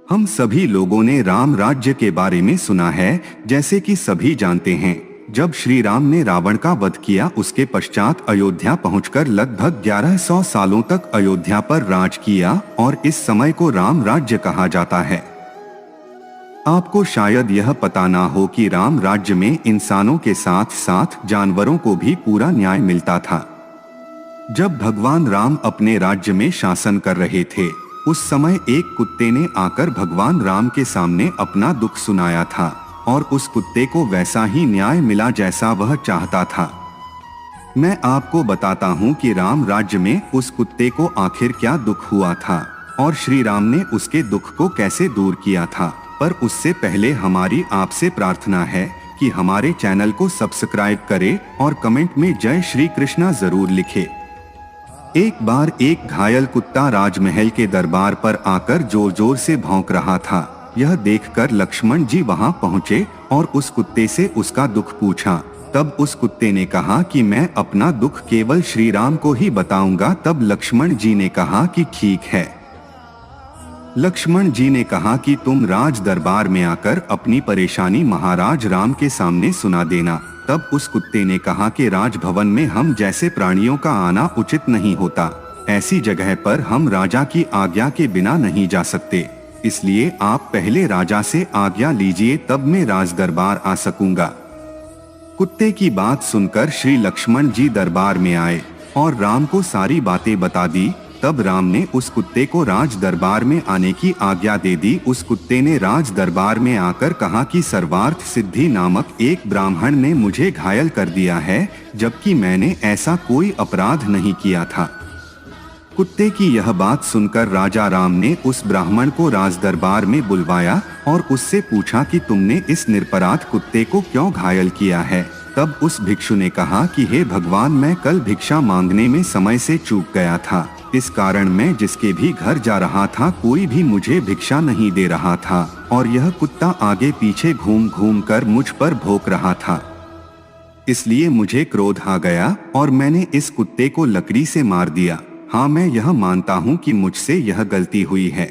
हम सभी लोगों ने राम राज्य के बारे में सुना है। जैसे कि सभी जानते हैं, जब श्री राम ने रावण का वध किया, उसके पश्चात अयोध्या पहुंचकर लगभग 1100 सालों तक अयोध्या पर राज किया और इस समय को राम राज्य कहा जाता है। आपको शायद यह पता ना हो कि राम राज्य में इंसानों के साथ साथ जानवरों को भी पूरा न्याय मिलता था। जब भगवान राम अपने राज्य में शासन कर रहे थे, उस समय एक कुत्ते ने आकर भगवान राम के सामने अपना दुख सुनाया था और उस कुत्ते को वैसा ही न्याय मिला जैसा वह चाहता था। मैं आपको बताता हूँ कि राम राज्य में उस कुत्ते को आखिर क्या दुख हुआ था और श्री राम ने उसके दुख को कैसे दूर किया था। पर उससे पहले हमारी आपसे प्रार्थना है कि हमारे चैनल को सब्सक्राइब करें और कमेंट में जय श्री कृष्णा जरूर लिखें। एक बार एक घायल कुत्ता राजमहल के दरबार पर आकर जोर जोर से भौंक रहा था। यह देखकर लक्ष्मण जी वहां पहुंचे और उस कुत्ते से उसका दुख पूछा। तब उस कुत्ते ने कहा कि मैं अपना दुख केवल श्री राम को ही बताऊंगा। तब लक्ष्मण जी ने कहा कि ठीक है। लक्ष्मण जी ने कहा कि तुम राज दरबार में आकर अपनी परेशानी महाराज राम के सामने सुना देना। तब उस कुत्ते ने कहा कि राजभवन में हम जैसे प्राणियों का आना उचित नहीं होता। ऐसी जगह पर हम राजा की आज्ञा के बिना नहीं जा सकते, इसलिए आप पहले राजा से आज्ञा लीजिए, तब मैं राज दरबार आ सकूंगा। कुत्ते की बात सुनकर श्री लक्ष्मण जी दरबार में आए और राम को सारी बातें बता दी। तब राम ने उस कुत्ते को राज दरबार में आने की आज्ञा दे दी। उस कुत्ते ने राज दरबार में आकर कहा कि सर्वार्थ सिद्धि नामक एक ब्राह्मण ने मुझे घायल कर दिया है, जबकि मैंने ऐसा कोई अपराध नहीं किया था। कुत्ते की यह बात सुनकर राजा राम ने उस ब्राह्मण को राज दरबार में बुलवाया और उससे पूछा कि तुमने इस निरपराध कुत्ते को क्यों घायल किया है। तब उस भिक्षु ने कहा कि हे भगवान, मैं कल भिक्षा मांगने में समय से चूक गया था। इस कारण मैं जिसके भी घर जा रहा था, कोई भी मुझे भिक्षा नहीं दे रहा था और यह कुत्ता आगे पीछे घूम घूम कर मुझ पर भौंक रहा था। इसलिए मुझे क्रोध आ गया और मैंने इस कुत्ते को लकड़ी से मार दिया। हाँ, मैं यह मानता हूँ कि मुझसे यह गलती हुई है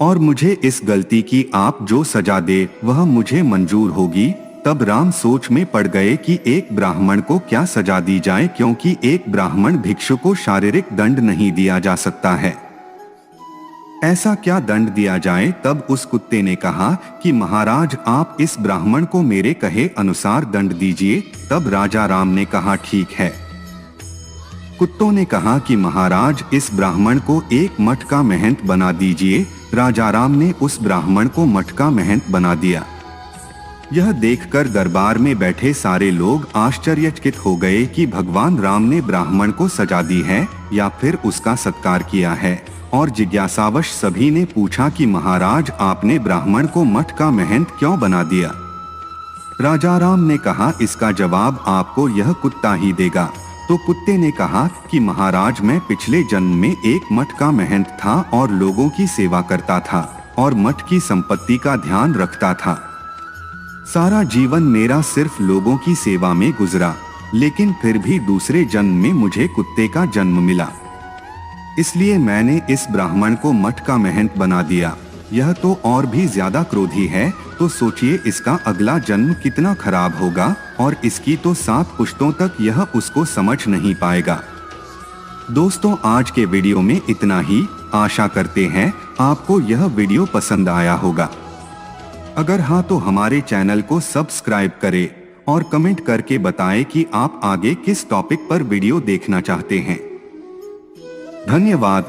और मुझे इस गलती की आप जो सजा दे वह मुझे मंजूर होगी। तब राम सोच में पड़ गए कि एक ब्राह्मण को क्या सजा दी जाए, क्योंकि एक ब्राह्मण भिक्षु को शारीरिक दंड नहीं दिया जा सकता है। ऐसा क्या दंड दिया जाए। तब उस कुत्ते ने कहा कि महाराज, आप इस ब्राह्मण को मेरे कहे अनुसार दंड दीजिए। तब राजा राम ने कहा ठीक है। कुत्तों ने कहा कि महाराज, इस ब्राह्मण को एक मठ का महंत बना दीजिए। राजा राम ने उस ब्राह्मण को मठ का महंत बना दिया। यह देखकर दरबार में बैठे सारे लोग आश्चर्यचकित हो गए कि भगवान राम ने ब्राह्मण को सजा दी है या फिर उसका सत्कार किया है। और जिज्ञासावश सभी ने पूछा कि महाराज, आपने ब्राह्मण को मठ का महंत क्यों बना दिया। राजा राम ने कहा, इसका जवाब आपको यह कुत्ता ही देगा। तो कुत्ते ने कहा कि महाराज, मैं पिछले जन्म में एक मठ का महंत था और लोगों की सेवा करता था और मठ की संपत्ति का ध्यान रखता था। सारा जीवन मेरा सिर्फ लोगों की सेवा में गुजरा, लेकिन फिर भी दूसरे जन्म में मुझे कुत्ते का जन्म मिला, इसलिए मैंने इस ब्राह्मण को मठ का महंत बना दिया। यह तो और भी ज्यादा क्रोधी है, तो सोचिए इसका अगला जन्म कितना खराब होगा और इसकी तो 7 पुश्तों तक यह उसको समझ नहीं पाएगा। दोस्तों, आज के वीडियो में इतना ही। आशा करते हैं आपको यह वीडियो पसंद आया होगा। अगर हाँ तो हमारे चैनल को सब्सक्राइब करें और कमेंट करके बताएं कि आप आगे किस टॉपिक पर वीडियो देखना चाहते हैं। धन्यवाद।